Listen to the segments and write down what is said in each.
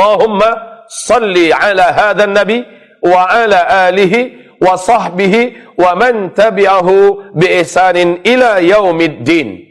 Allahumma salli ala hadzal nabi wa ala alihi wa sahbihi wa man tabi'ahu bi ihsanin ila yaumiddin.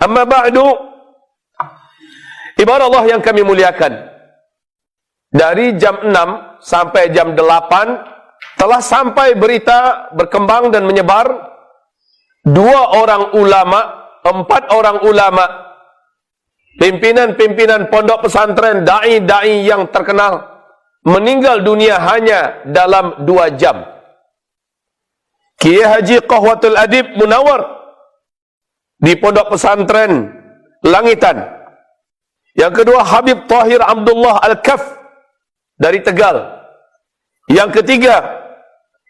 Amma ba'du, ibarat Allah yang kami muliakan, dari jam 6 sampai jam 8 telah sampai berita berkembang dan menyebar 2 orang ulama, 4 orang ulama, pimpinan-pimpinan pondok pesantren, da'i-da'i yang terkenal meninggal dunia hanya dalam 2 jam. Kiai Haji Qahwatul Adib Munawar di pondok pesantren Langitan. Yang kedua Habib Tahir Abdullah Al-Kaf dari Tegal. Yang ketiga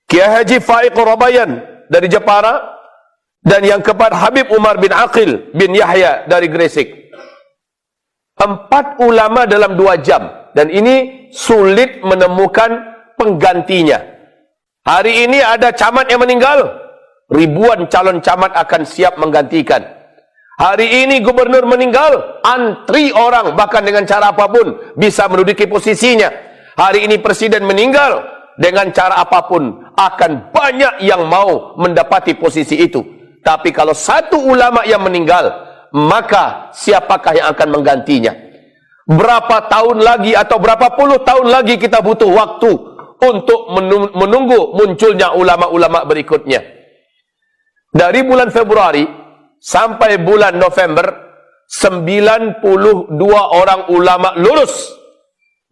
Kiai Haji Faiq Rabayan dari Jepara. Dan yang keempat Habib Umar bin Aqil bin Yahya dari Gresik. 4 ulama dalam 2 jam. Dan ini sulit menemukan penggantinya. Hari ini ada camat yang meninggal, ribuan calon camat akan siap menggantikan. Hari ini gubernur meninggal, antri orang bahkan dengan cara apapun bisa menduduki posisinya. Hari ini presiden meninggal, dengan cara apapun akan banyak yang mau mendapati posisi itu. Tapi kalau satu ulama yang meninggal, maka siapakah yang akan menggantinya? Berapa tahun lagi atau berapa puluh tahun lagi kita butuh waktu untuk menunggu munculnya ulama-ulama berikutnya. Dari bulan Februari sampai bulan November, 92 orang ulama lulus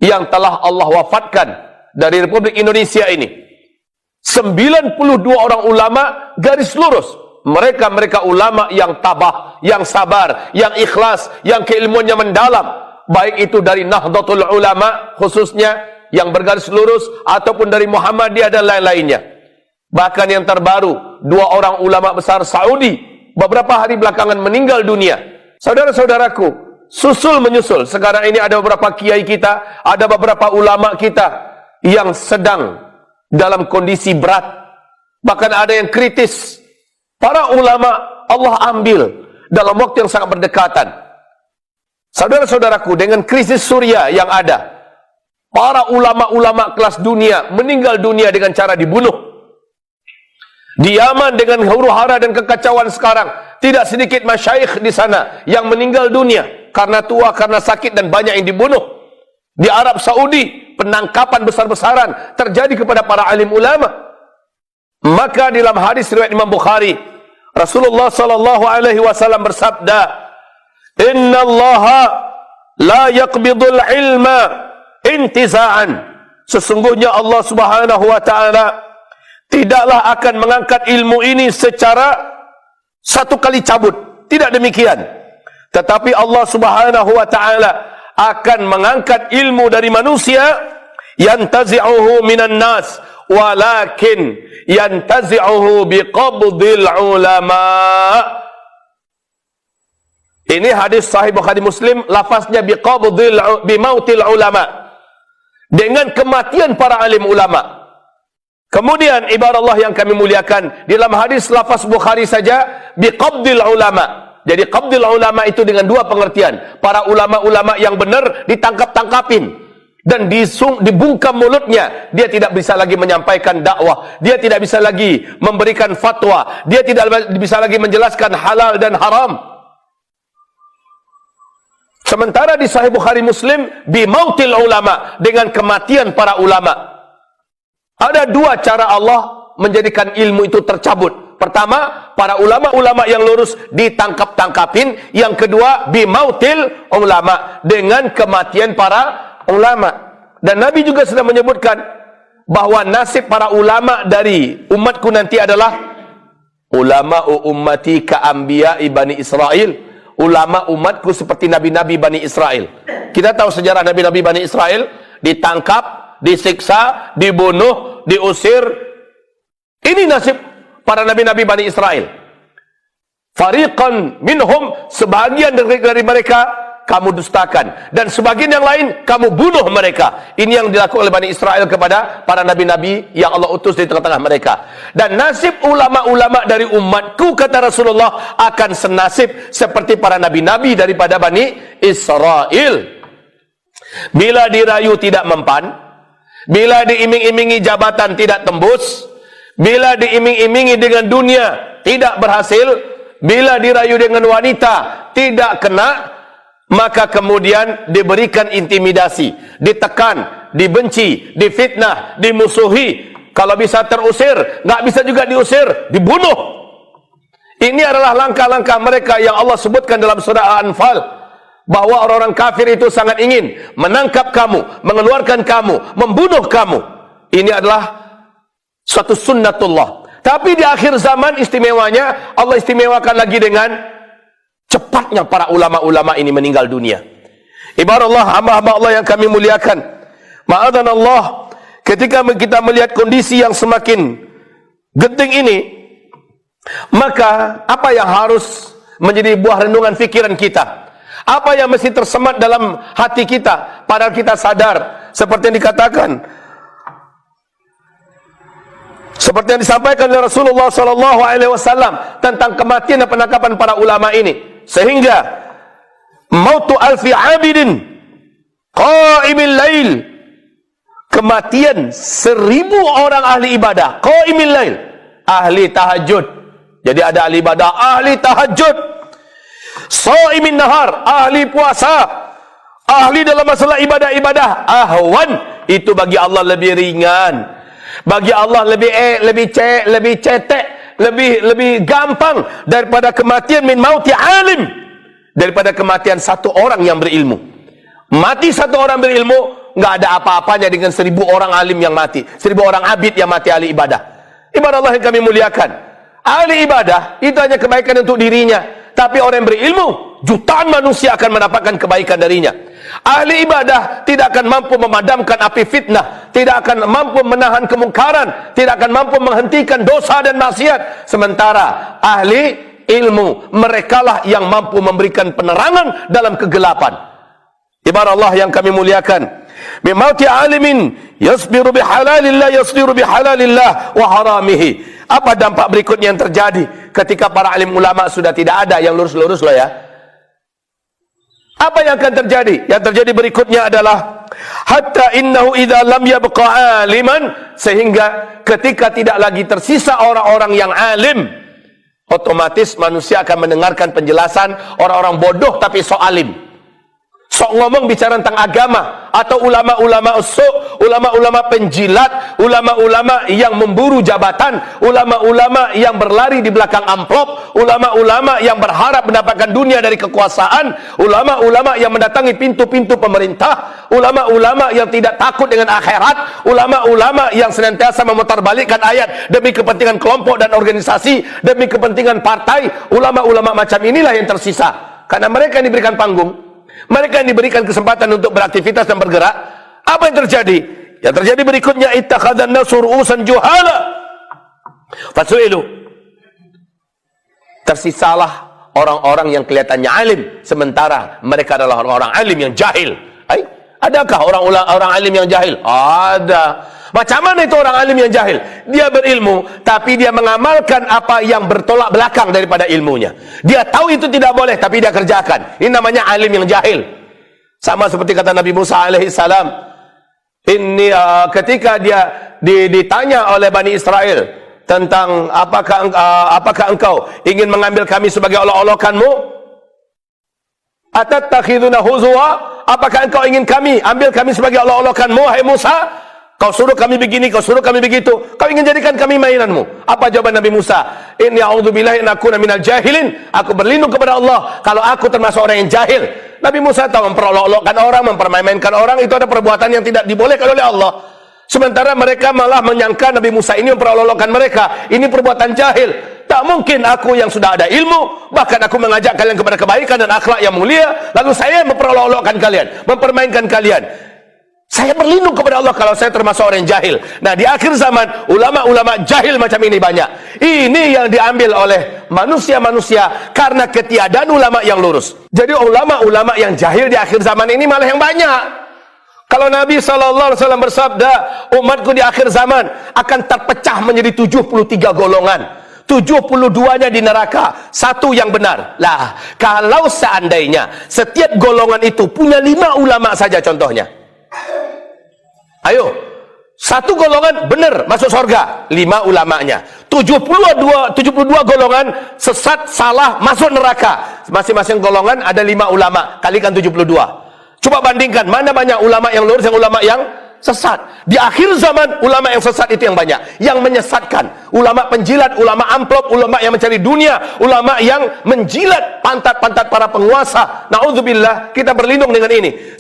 yang telah Allah wafatkan dari Republik Indonesia ini. 92 orang ulama garis lurus. Mereka ulama yang tabah, yang sabar, yang ikhlas, yang keilmuannya mendalam. Baik itu dari Nahdlatul Ulama khususnya yang bergaris lurus, ataupun dari Muhammadiyah dan lain-lainnya. Bahkan yang terbaru, 2 orang ulama besar Saudi beberapa hari belakangan meninggal dunia. Saudara-saudaraku, susul menyusul. Sekarang ini ada beberapa kiai kita, ada beberapa ulama kita yang sedang dalam kondisi berat. Bahkan ada yang kritis. Para ulama Allah ambil dalam waktu yang sangat berdekatan. Saudara-saudaraku, dengan krisis Suriah yang ada, para ulama-ulama kelas dunia meninggal dunia dengan cara dibunuh. Di Yaman dengan huru-hara dan kekacauan sekarang, tidak sedikit masyayikh di sana yang meninggal dunia karena tua, karena sakit, dan banyak yang dibunuh. Di Arab Saudi, penangkapan besar-besaran terjadi kepada para alim ulama. Maka dalam hadis riwayat Imam Bukhari, Rasulullah sallallahu alaihi wasallam bersabda, "Innallaha la yaqbidul ilma intiza'an." Sesungguhnya Allah Subhanahu wa taala tidaklah akan mengangkat ilmu ini secara satu kali cabut. Tidak demikian. Tetapi Allah Subhanahu wa taala akan mengangkat ilmu dari manusia, yantazi'uhu minan nas, walakin yantazi'uhu biqabdil ulama. Ini hadis sahih Bukhari Muslim, lafaznya bimautil ulama, dengan kematian para alim ulama. Kemudian ibarat Allah yang kami muliakan, dalam hadis lafaz Bukhari saja biqabdil ulama. Jadi qabdil ulama itu dengan 2 pengertian. Para ulama-ulama yang benar ditangkap-tangkapin dan dibungkam mulutnya. Dia tidak bisa lagi menyampaikan dakwah, dia tidak bisa lagi memberikan fatwa, dia tidak bisa lagi menjelaskan halal dan haram. Sementara di Sahih Bukhari Muslim bimautil ulama, dengan kematian para ulama. Ada 2 cara Allah menjadikan ilmu itu tercabut. Pertama, para ulama-ulama yang lurus ditangkap-tangkapin. Yang kedua, bimautil ulama, dengan kematian para ulama. Dan Nabi juga sudah menyebutkan bahwa nasib para ulama dari umatku nanti adalah ulama'u ummati ka'ambiya'i Bani Israel. Ulama umatku seperti nabi-nabi Bani Israel. Kita tahu sejarah nabi-nabi Bani Israel, ditangkap, disiksa, dibunuh, diusir. Ini nasib para nabi-nabi Bani Israel. Fariqan minhum, sebagian dari mereka kamu dustakan, dan sebagian yang lain kamu bunuh mereka. Ini yang dilakukan oleh Bani Israel kepada para nabi-nabi yang Allah utus di tengah-tengah mereka. Dan nasib ulama-ulama dari umatku, kata Rasulullah, akan senasib seperti para nabi-nabi daripada Bani Israel. Bila dirayu tidak mempan, bila diiming-imingi jabatan tidak tembus, bila diiming-imingi dengan dunia tidak berhasil, bila dirayu dengan wanita tidak kena, maka kemudian diberikan intimidasi, ditekan, dibenci, difitnah, dimusuhi. Kalau bisa terusir, nggak bisa juga diusir, dibunuh. Ini adalah langkah-langkah mereka yang Allah sebutkan dalam surah Al-Anfal, bahwa orang-orang kafir itu sangat ingin menangkap kamu, mengeluarkan kamu, membunuh kamu. Ini adalah suatu sunnatullah. Tapi di akhir zaman istimewanya, Allah istimewakan lagi dengan cepatnya para ulama-ulama ini meninggal dunia. Ibarat Allah, hamba-hamba Allah yang kami muliakan, ma'adhan Allah, ketika kita melihat kondisi yang semakin genting ini, maka apa yang harus menjadi buah renungan fikiran kita? Apa yang mesti tersemat dalam hati kita? Padahal kita sadar, seperti yang dikatakan, seperti yang disampaikan oleh Rasulullah SAW tentang kematian dan penangkapan para ulama ini, sehingga mautu alfi abidin qaimil lail, kematian 1000 orang ahli ibadah, qaimil lail, ahli tahajud. Jadi ada ahli ibadah, ahli tahajud, shaimin nahar, ahli puasa, ahli dalam masalah ibadah-ibadah, ahwan, itu bagi Allah lebih ringan, bagi Allah lebih cetek, lebih gampang daripada kematian min mauti alim, daripada kematian satu orang yang berilmu. Mati satu orang berilmu nggak ada apa-apanya dengan 1000 orang alim yang mati, 1000 orang abid yang mati ahli ibadah. Ibadah Allah yang kami muliakan, ahli ibadah itu hanya kebaikan untuk dirinya. Tapi orang yang berilmu, jutaan manusia akan mendapatkan kebaikan darinya. Ahli ibadah tidak akan mampu memadamkan api fitnah, tidak akan mampu menahan kemungkaran, tidak akan mampu menghentikan dosa dan maksiat. Sementara ahli ilmu, merekalah yang mampu memberikan penerangan dalam kegelapan. Ibarat Allah yang kami muliakan, bimauti alimin yasbiru bihalalillah, yasbiru bihalalillah wa haramihi. Apa dampak berikutnya yang terjadi ketika para alim ulama sudah tidak ada? Yang lurus-lurus loh ya. Apa yang akan terjadi? Yang terjadi berikutnya adalah hatta innahu idza lam yabqa aliman, sehingga ketika tidak lagi tersisa orang-orang yang alim, otomatis manusia akan mendengarkan penjelasan orang-orang bodoh tapi sok alim, sok ngomong bicara tentang agama, atau ulama-ulama usuk, ulama-ulama penjilat, ulama-ulama yang memburu jabatan, ulama-ulama yang berlari di belakang amplop, ulama-ulama yang berharap mendapatkan dunia dari kekuasaan, ulama-ulama yang mendatangi pintu-pintu pemerintah, ulama-ulama yang tidak takut dengan akhirat, ulama-ulama yang senantiasa memutarbalikkan ayat demi kepentingan kelompok dan organisasi, demi kepentingan partai. Ulama-ulama macam inilah yang tersisa, karena mereka yang diberikan panggung, mereka yang diberikan kesempatan untuk beraktivitas dan bergerak. Apa yang terjadi? Yang terjadi berikutnya, ittakhadhan nasu ru'usan juhala fasu'ilu. Tersisalah orang-orang yang kelihatannya alim, sementara mereka adalah orang-orang alim yang jahil. Adakah orang alim yang jahil? Ada. Macam mana itu orang alim yang jahil? Dia berilmu, tapi dia mengamalkan apa yang bertolak belakang daripada ilmunya. Dia tahu itu tidak boleh, tapi dia kerjakan. Ini namanya alim yang jahil. Sama seperti kata Nabi Musa alaihissalam. Ini ketika dia ditanya oleh Bani Israel tentang apakah engkau ingin mengambil kami sebagai olok-olokanmu? Atattakhiduna huzwa? Apakah engkau ingin ambil kami sebagai olok-olokanmu, hai Musa? Kau suruh kami begini, kau suruh kami begitu. Kau ingin jadikan kami mainanmu. Apa jawaban Nabi Musa? Inni a'udzubillahi an akuna minal jahilin. Aku berlindung kepada Allah kalau aku termasuk orang yang jahil. Nabi Musa tahu memperolok-olokkan orang, mempermainkan orang, itu ada perbuatan yang tidak dibolehkan oleh Allah. Sementara mereka malah menyangka Nabi Musa ini memperolok-olokkan mereka. Ini perbuatan jahil. Tak mungkin aku yang sudah ada ilmu, bahkan aku mengajak kalian kepada kebaikan dan akhlak yang mulia, lalu saya memperolok-olokkan kalian, mempermainkan kalian. Saya berlindung kepada Allah kalau saya termasuk orang yang jahil. Nah, di akhir zaman, ulama-ulama jahil macam ini banyak. Ini yang diambil oleh manusia-manusia karena ketiadaan ulama yang lurus. Jadi ulama-ulama yang jahil di akhir zaman ini malah yang banyak. Kalau Nabi SAW bersabda, umatku di akhir zaman akan terpecah menjadi 73 golongan. 72-nya di neraka, satu yang benar. Lah, kalau seandainya setiap golongan itu punya 5 ulama saja contohnya. Ayo, satu golongan benar masuk surga, 5 ulamanya. 72 golongan sesat, salah, masuk neraka. Masing-masing golongan ada 5 ulama, kalikan 72. Coba bandingkan, mana banyak ulama yang lurus, yang ulama yang sesat. Di akhir zaman, ulama yang sesat itu yang banyak, yang menyesatkan. Ulama penjilat, ulama amplop, ulama yang mencari dunia, ulama yang menjilat pantat-pantat para penguasa. Na'udzubillah, kita berlindung dengan ini.